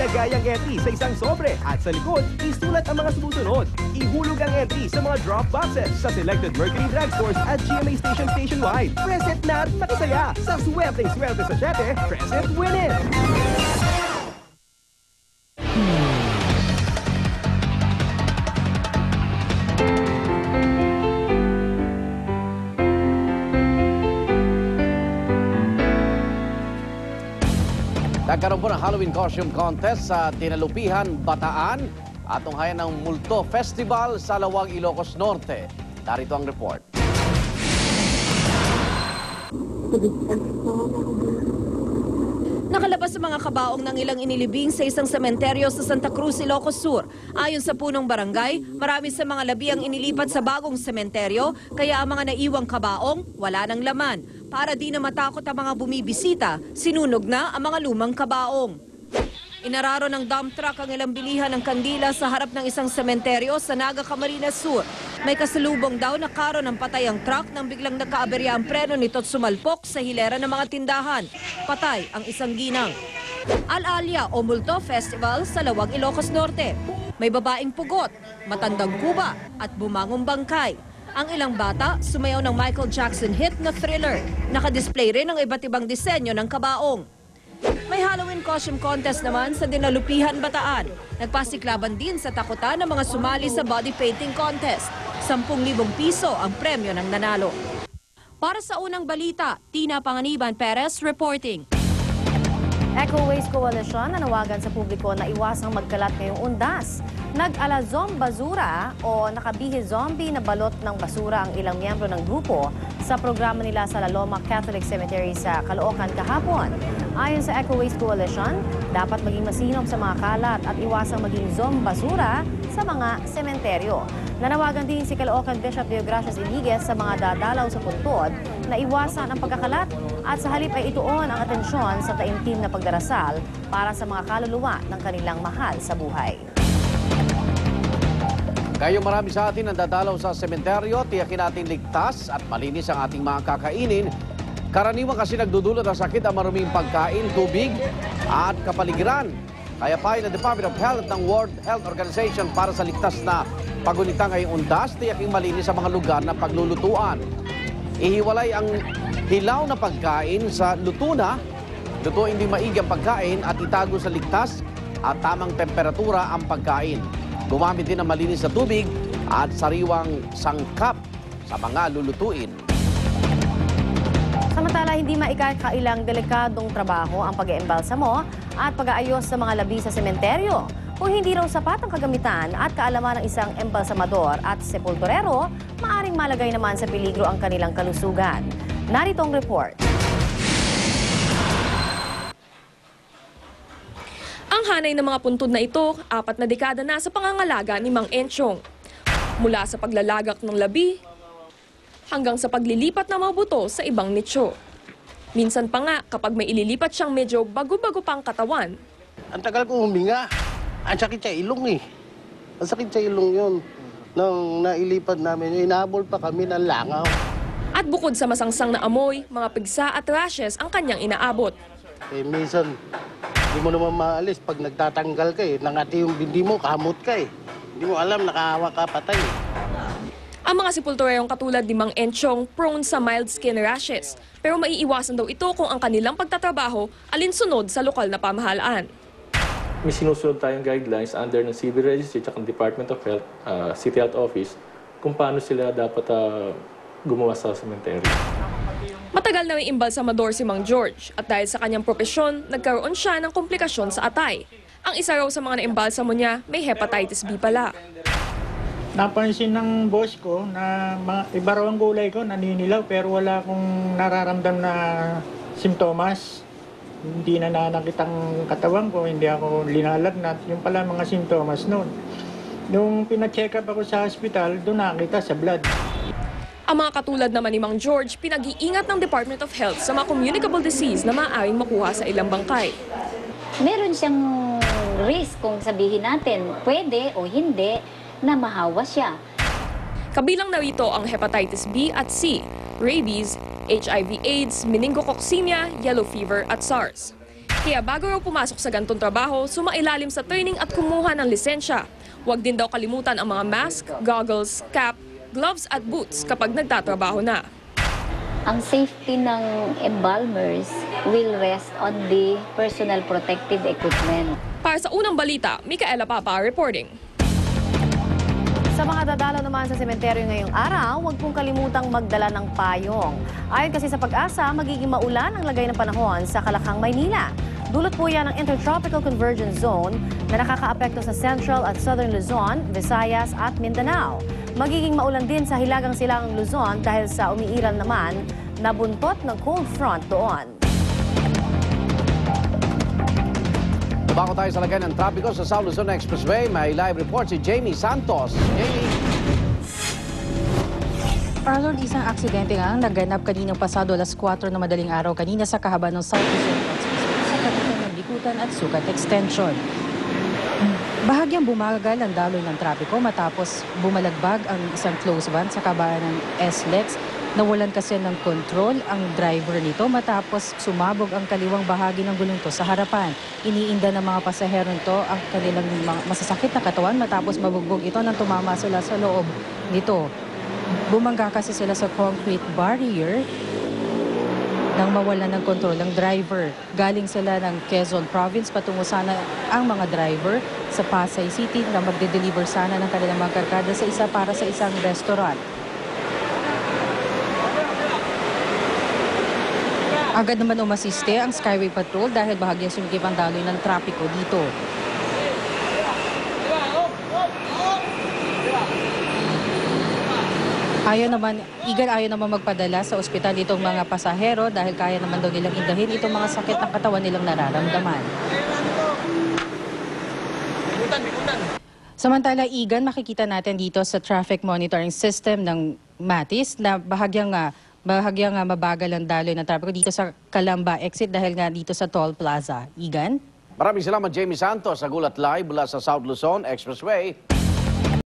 Ilagay ang entry sa isang sobre at sa likod, isulat ang mga sumusunod. Ihulog ang entry sa mga drop boxes sa selected Mercury drugstores at GMA stations nationwide. Press it na at makisaya sa swerte sa 7, press it, win it! Nagkaroon po ng Halloween costume contest sa Dinalupihan, Bataan at tunghayan ng Multo Festival sa Lawag, Ilocos Norte. Narito ang report. Nakalabas sa mga kabaong ng ilang inilibing sa isang sementeryo sa Santa Cruz, Ilocos Sur. Ayon sa punong barangay, marami sa mga labi ang inilipat sa bagong sementeryo, kaya ang mga naiwang kabaong wala ng laman. Para di na matakot ang mga bumibisita, sinunog na ang mga lumang kabaong. Inararo ng dump truck ang ilang bilihan ng kandila sa harap ng isang sementeryo sa Naga, Camarines Sur. May kasalubong daw na karo ng patay ang truck nang biglang nagkaaberya ang preno nito at sumalpok sa hilera ng mga tindahan. Patay ang isang ginang. Al-Alia o Multo Festival sa Lawag, Ilocos Norte. May babaeng pugot, matandang kuba at bumangong bangkay. Ang ilang bata sumayaw ng Michael Jackson hit na Thriller. Nakadisplay rin ang iba't ibang disenyo ng kabaong. May Halloween costume contest naman sa Dinalupihan, Bataan. Nagpasiklaban din sa takutan ng mga sumali sa body painting contest. 10,000 piso ang premyo ng nanalo. Para sa unang balita, Tina Panganiban Perez reporting. Eco Waste Coalition nanawagan sa publiko na iwasang magkalat ngayong undas. Nag-alazom basura o nakabihi zombie na balot ng basura ang ilang miyembro ng grupo sa programa nila sa La Loma Catholic Cemetery sa Caloocan kahapon. Ayon sa Eco Waste Coalition, dapat maging masinop sa mga kalat at iwasang maging zom basura sa mga sementeryo. Nanawagan din si Caloocan Bishop Deogracias Iniguez sa mga dadalaw sa puntod na iwasan ang pagkakalat at sa halip ay ituon ang atensyon sa taimtim na pagdarasal para sa mga kaluluwa ng kanilang mahal sa buhay. Kayo marami sa atin ang dadalaw sa sementeryo, tiyakin natin ligtas at malinis ang ating mga kakainin. Karaniwan kasi nagdudulot ng sakit ang maruming pagkain, tubig at kapaligiran. Kaya payo ng Department of Health ng World Health Organization para sa ligtas na pagunita ngayong undas, tiyaking malinis sa mga lugar na paglulutuan. Ihiwalay ang hilaw na pagkain sa luto na, lutuin din maigi ang pagkain at itago sa ligtas at tamang temperatura ang pagkain. Gumamit din ng malinis na tubig at sariwang sangkap sa mga lulutuin. Samantala, hindi maikakailang delikadong trabaho ang pag-eembalsamo at pag-aayos sa mga labi sa sementeryo. Kung hindi raw sapat ang kagamitan at kaalaman ng isang embalsamador at sepulturero, maaring malagay naman sa peligro ang kanilang kalusugan. Narito ang report. Ang hanay ng mga puntod na ito, 4 na dekada na sa pangangalaga ni Mang Enchong. Mula sa paglalagak ng labi hanggang sa paglilipat ng mga buto sa ibang nicho. Minsan pa nga kapag may ililipat siyang medyo bago-bago pang katawan. Ang tagal ko huminga. Ang sakit sa ilong eh. Ang sakit sa ilong yun. Nung nailipat namin, inahabol pa kami ng langaw. At bukod sa masangsang na amoy, mga pigsa at rashes ang kanyang inaabot. Eh, minsan, hindi mo naman maalis pag nagtatanggal ka eh. Nangati yung bindi mo, kamot ka eh. Hindi mo alam, nakahawa ka patay eh. Ang mga sepulturerong katulad ni Mang Enchong prone sa mild skin rashes. Pero maiiwasan daw ito kung ang kanilang pagtatrabaho alinsunod sa lokal na pamahalaan. May sinusunod tayong guidelines under ng Civil Registry at ng Department of Health, City Health Office, kung paano sila dapat gumawa sa cemetery. Matagal na may imbalsamador si Mang George at dahil sa kanyang propesyon, nagkaroon siya ng komplikasyon sa atay. Ang isa raw sa mga naimbalsamo niya, may hepatitis B pala. Napansin ng boss ko na iba raw ang gulay ko, naninilaw pero wala akong nararamdam na simptomas. Hindi na nanakit ang katawan ko, hindi ako linalagnat. Yung pala mga simptomas noon. Nung pina-check up ako sa hospital, doon nakita sa blood. Ang mga katulad naman ni Mang George, pinag-iingat ng Department of Health sa mga communicable disease na maaaring makuha sa ilang bangkay. Meron siyang risk kung sabihin natin pwede o hindi na mahawa siya. Kabilang na rito ang hepatitis B at C, rabies, HIV/AIDS, meningococcemia, yellow fever at SARS. Kaya bago raw pumasok sa gantong trabaho, sumailalim sa training at kumuha ng lisensya. Huwag din daw kalimutan ang mga mask, goggles, cap, gloves at boots kapag nagtatrabaho na. Ang safety ng embalmers will rest on the personal protective equipment. Para sa unang balita, Micaela Papa reporting. Sa mga dadalaw naman sa sementeryo ngayong araw, huwag pong kalimutang magdala ng payong. Ayon kasi sa Pag-asa, magiging maulan ang lagay ng panahon sa Kalakang, Maynila. Dulot po yan ng Intertropical Convergence Zone na nakakaapekto sa Central at Southern Luzon, Visayas at Mindanao. Magiging maulan din sa Hilagang Silangang Luzon dahil sa umiiral naman na buntot ng cold front doon. Bago tayo sa lagay ng trapiko sa South Luzon Expressway, may live report si Jamie Santos. Jamie. Arnold, isang aksidente nga ang naganap kaninang pasado alas 4 na madaling araw kanina sa kahabaan ng South Luzon Expressway sa katikan ng Bikutan at Sukat Extension. Bahagyang bumagal ang daloy ng trapiko matapos bumalagbag ang isang close van sa kahabaan ng SLEX. Nawalan kasi ng kontrol ang driver nito matapos sumabog ang kaliwang bahagi ng gulong to sa harapan. Iniinda ng mga pasahero nito ang kanilang masasakit na katawan matapos mabugbog ito nang tumama sila sa loob nito. Bumangga kasi sila sa concrete barrier nang mawalan ng kontrol ang driver. Galing sila ng Quezon Province, patungo sana ang mga driver sa Pasay City na magde-deliver sana ng kanilang mga kargada sa isa para sa isang restaurant. Agad naman umasiste ang Skyway Patrol dahil bahagyang sumikip ang daloy ng trapiko dito. Ayaw naman magpadala sa ospital itong mga pasahero dahil kaya naman daw nilang indahin itong mga sakit ng katawan nilang nararamdaman. Samantala, Igan, makikita natin dito sa traffic monitoring system ng Matis na bahagyang mabagal ang daloy ng trapiko dito sa Calamba exit dahil nga dito sa Toll Plaza. Igan? Maraming salamat, Jamie Santos, sa Gulat Live mula sa South Luzon Expressway.